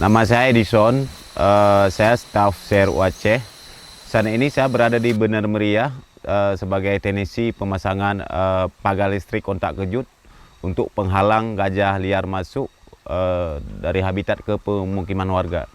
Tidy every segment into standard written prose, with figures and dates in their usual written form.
Nama saya Edison, saya staf CRU Aceh. Saat ini saya berada di Bener Meriah sebagai teknisi pemasangan pagar listrik kontak kejut untuk penghalang gajah liar masuk dari habitat ke pemukiman warga.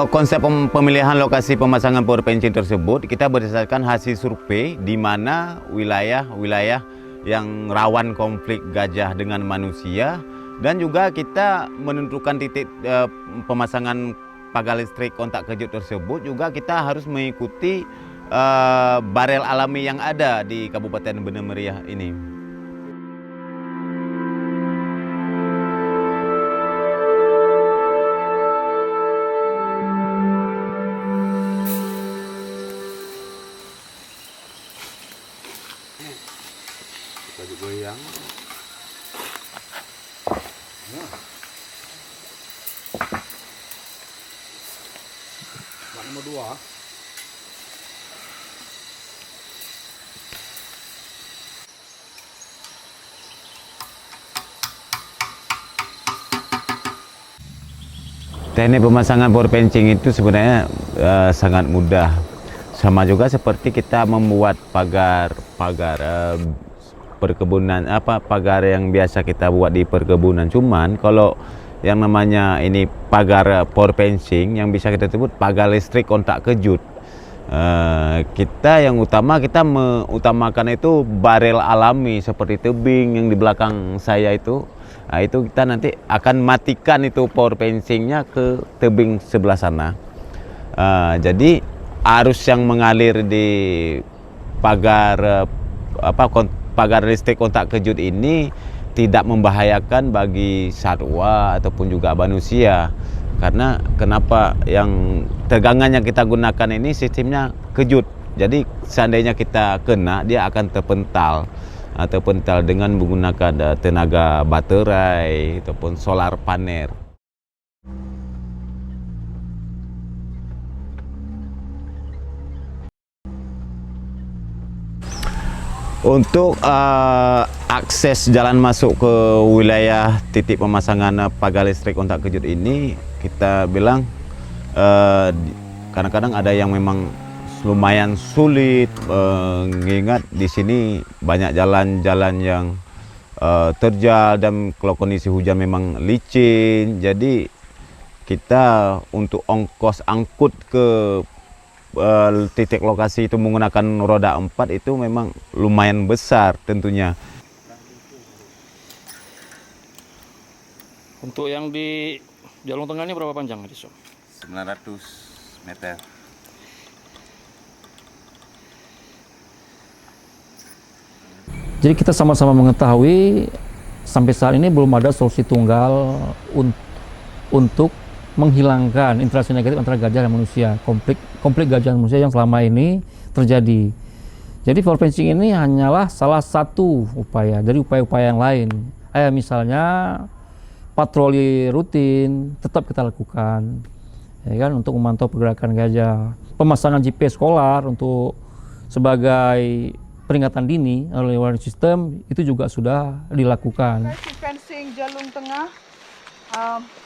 Konsep pemilihan lokasi pemasangan power fencing tersebut kita berdasarkan hasil survei di mana wilayah-wilayah yang rawan konflik gajah dengan manusia, dan juga kita menentukan titik pemasangan pagar listrik kontak kejut tersebut juga kita harus mengikuti barel alami yang ada di Kabupaten Bener Meriah ini. Kita goyang. Bak nomor 2. Teknik pemasangan power fencing itu sebenarnya sangat mudah. Sama juga seperti kita membuat pagar perkebunan, pagar yang biasa kita buat di perkebunan. Cuman kalau yang namanya ini pagar power fencing yang bisa kita sebut pagar listrik kontak kejut, kita mengutamakan itu barel alami seperti tebing yang di belakang saya itu. Nah, itu kita nanti akan matikan itu power fencingnya ke tebing sebelah sana. Jadi arus yang mengalir di pagar pagar listrik kontak kejut ini tidak membahayakan bagi satwa ataupun juga manusia. Karena kenapa yang tegangan yang kita gunakan ini sistemnya kejut. Jadi seandainya kita kena, dia akan terpental dengan menggunakan tenaga baterai ataupun solar panel. Untuk akses jalan masuk ke wilayah titik pemasangan pagar listrik kontak kejut ini, kita bilang kadang-kadang ada yang memang lumayan sulit, mengingat di sini banyak jalan-jalan yang terjal dan kalau kondisi hujan memang licin. Jadi kita untuk ongkos angkut ke titik lokasi itu menggunakan roda 4 itu memang lumayan besar tentunya. Untuk yang di jalur tengah ini berapa panjang, Edison? 900 meter. Jadi kita sama-sama mengetahui sampai saat ini belum ada solusi tunggal untuk menghilangkan interaksi negatif antara gajah dan manusia, konflik gajah dan manusia yang selama ini terjadi. Jadi power fencing ini hanyalah salah satu upaya dari upaya-upaya yang lain. Misalnya patroli rutin tetap kita lakukan, ya kan, untuk memantau pergerakan gajah. Pemasangan GPS sekolah untuk sebagai peringatan dini oleh warning system itu juga sudah dilakukan. Fencing jalur tengah.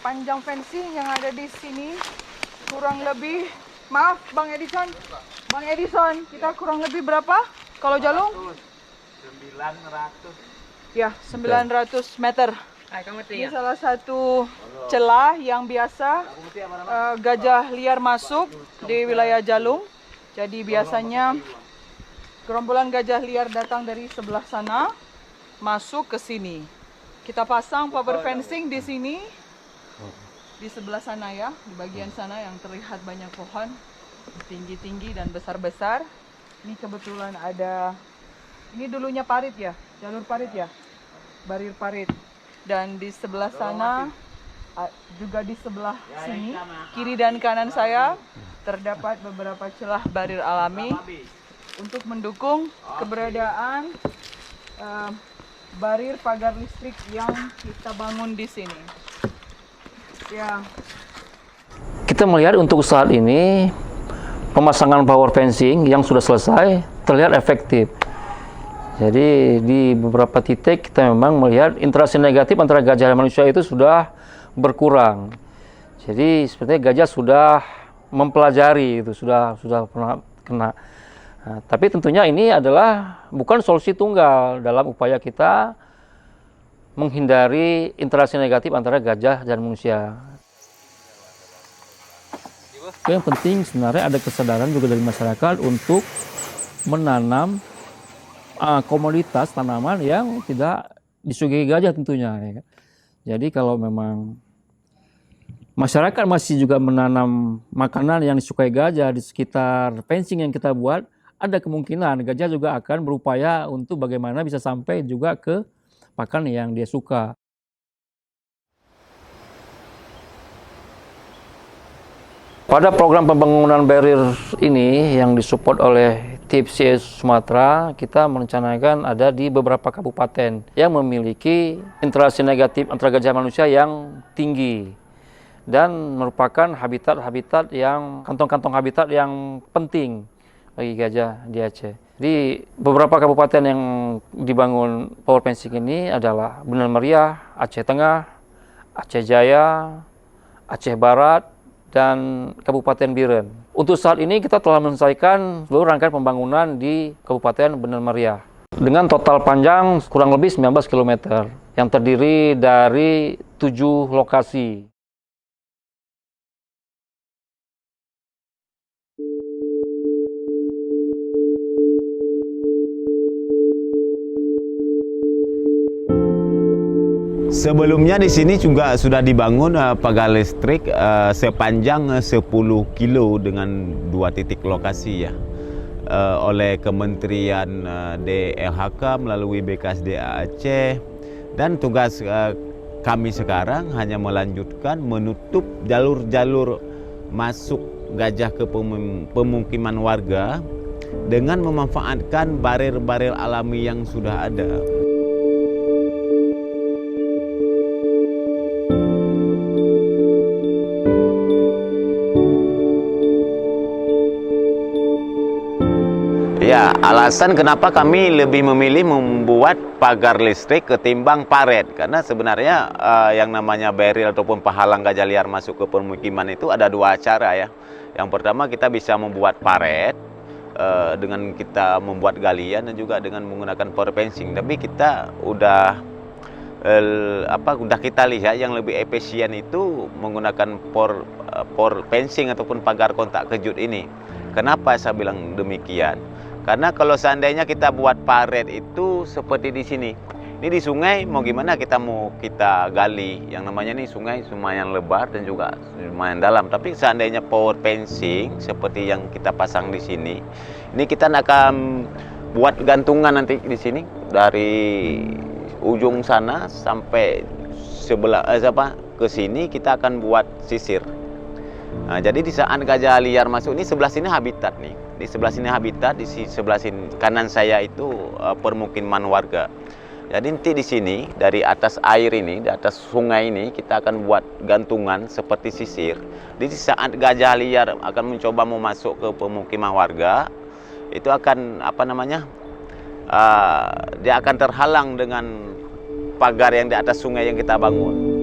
Panjang fencing yang ada di sini kurang lebih, maaf Bang Edison, kita kurang lebih berapa kalau jalung? 900. Ya, 900 meter. Ini salah satu celah yang biasa gajah liar masuk di wilayah Jalung. Jadi biasanya gerombolan gajah liar datang dari sebelah sana masuk ke sini. Kita pasang power fencing di sini, di sebelah sana ya, di bagian sana yang terlihat banyak pohon tinggi-tinggi dan besar-besar. Ini kebetulan ada, ini dulunya parit ya, jalur parit ya, barir parit. Dan di sebelah sana, juga di sebelah sini, kiri dan kanan saya, terdapat beberapa celah barir alami untuk mendukung keberadaan barir pagar listrik yang kita bangun di sini. Ya. Kita melihat untuk saat ini pemasangan power fencing yang sudah selesai terlihat efektif. Jadi di beberapa titik kita memang melihat interaksi negatif antara gajah dan manusia itu sudah berkurang. Jadi sepertinya gajah sudah mempelajari itu, sudah pernah kena. Nah, tapi tentunya ini adalah bukan solusi tunggal dalam upaya kita menghindari interaksi negatif antara gajah dan manusia. Yang penting sebenarnya ada kesadaran juga dari masyarakat untuk menanam komoditas tanaman yang tidak disuguhi gajah tentunya. Ya. Jadi kalau memang masyarakat masih juga menanam makanan yang disukai gajah di sekitar fencing yang kita buat, ada kemungkinan gajah juga akan berupaya untuk bagaimana bisa sampai juga ke pakan yang dia suka. Pada program pembangunan barrier ini yang disupport oleh TIPCS Sumatera, kita merencanakan ada di beberapa kabupaten yang memiliki interaksi negatif antara gajah manusia yang tinggi dan merupakan habitat-habitat yang kantong-kantong habitat yang penting bagi gajah di Aceh. Di beberapa kabupaten yang dibangun power fencing ini adalah Bener Meriah, Aceh Tengah, Aceh Jaya, Aceh Barat, dan Kabupaten Biren. Untuk saat ini kita telah menyelesaikan seluruh rangkaian pembangunan di Kabupaten Bener Meriah dengan total panjang kurang lebih 19 km yang terdiri dari 7 lokasi. Sebelumnya di sini juga sudah dibangun pagar listrik sepanjang 10 kilo dengan 2 titik lokasi ya oleh Kementerian DLHK melalui BKSDA Aceh, dan tugas kami sekarang hanya melanjutkan menutup jalur-jalur masuk gajah ke pemukiman warga dengan memanfaatkan barir-barir alami yang sudah ada. Ya, alasan kenapa kami lebih memilih membuat pagar listrik ketimbang paret, karena sebenarnya yang namanya barrier ataupun penghalang gajah liar masuk ke pemukiman itu ada 2 cara ya. Yang pertama kita bisa membuat paret dengan kita membuat galian dan juga dengan menggunakan power fencing. Tapi kita udah kita lihat yang lebih efisien itu menggunakan power fencing ataupun pagar kontak kejut ini. Kenapa saya bilang demikian? Karena kalau seandainya kita buat paret itu seperti di sini. Ini di sungai mau gimana kita gali. Yang namanya ini sungai lumayan lebar dan juga lumayan dalam. Tapi seandainya power fencing seperti yang kita pasang di sini, ini kita akan buat gantungan nanti di sini dari ujung sana sampai ke sini kita akan buat sisir. Nah, jadi di saat gajah liar masuk ini sebelah sini habitat nih. Di sebelah sini habitat, di sebelah sini kanan saya itu permukiman warga. Jadi nanti di sini dari atas air ini, di atas sungai ini kita akan buat gantungan seperti sisir. Di saat gajah liar akan mencoba mau masuk ke pemukiman warga, itu akan dia akan terhalang dengan pagar yang di atas sungai yang kita bangun.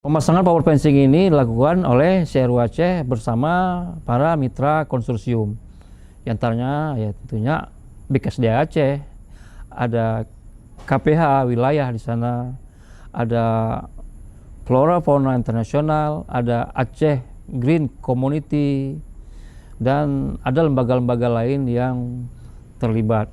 Pemasangan power fencing ini dilakukan oleh CRU Aceh bersama para mitra konsorsium. Di antaranya ya tentunya BKSDA Aceh, ada KPH wilayah di sana, ada Flora Fauna Internasional, ada Aceh Green Community, dan ada lembaga-lembaga lain yang terlibat.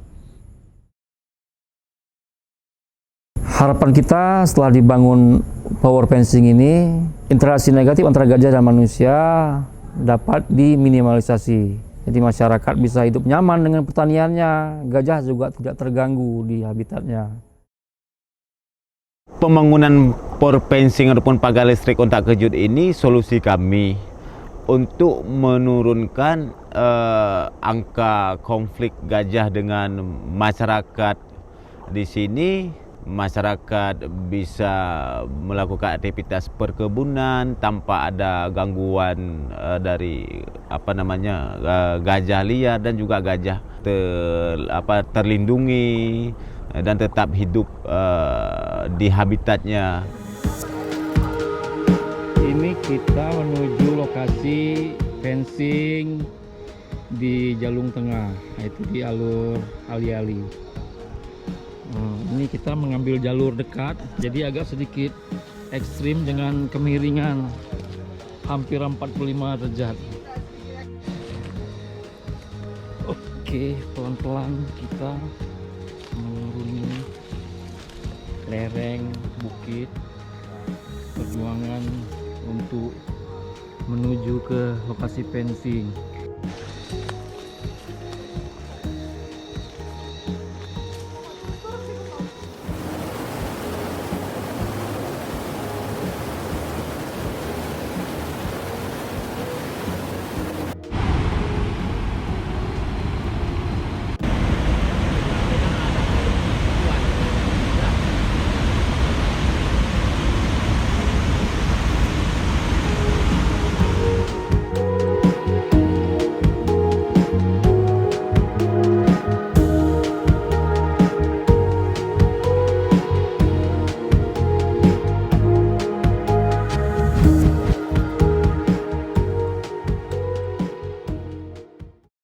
Harapan kita setelah dibangun power fencing ini, interaksi negatif antara gajah dan manusia dapat diminimalisasi. Jadi masyarakat bisa hidup nyaman dengan pertaniannya, gajah juga tidak terganggu di habitatnya. Pembangunan power fencing ataupun pagar listrik ontak kejut ini solusi kami untuk menurunkan angka konflik gajah dengan masyarakat di sini. Masyarakat bisa melakukan aktivitas perkebunan tanpa ada gangguan dari gajah liar, dan juga gajah terlindungi dan tetap hidup di habitatnya. Ini kita menuju lokasi fencing di Jalung Tengah, yaitu di alur Ali-Ali. Ini kita mengambil jalur dekat, jadi agak sedikit ekstrim dengan kemiringan hampir 45 derajat. Oke, pelan-pelan kita menuruni lereng bukit perjuangan untuk menuju ke lokasi fencing.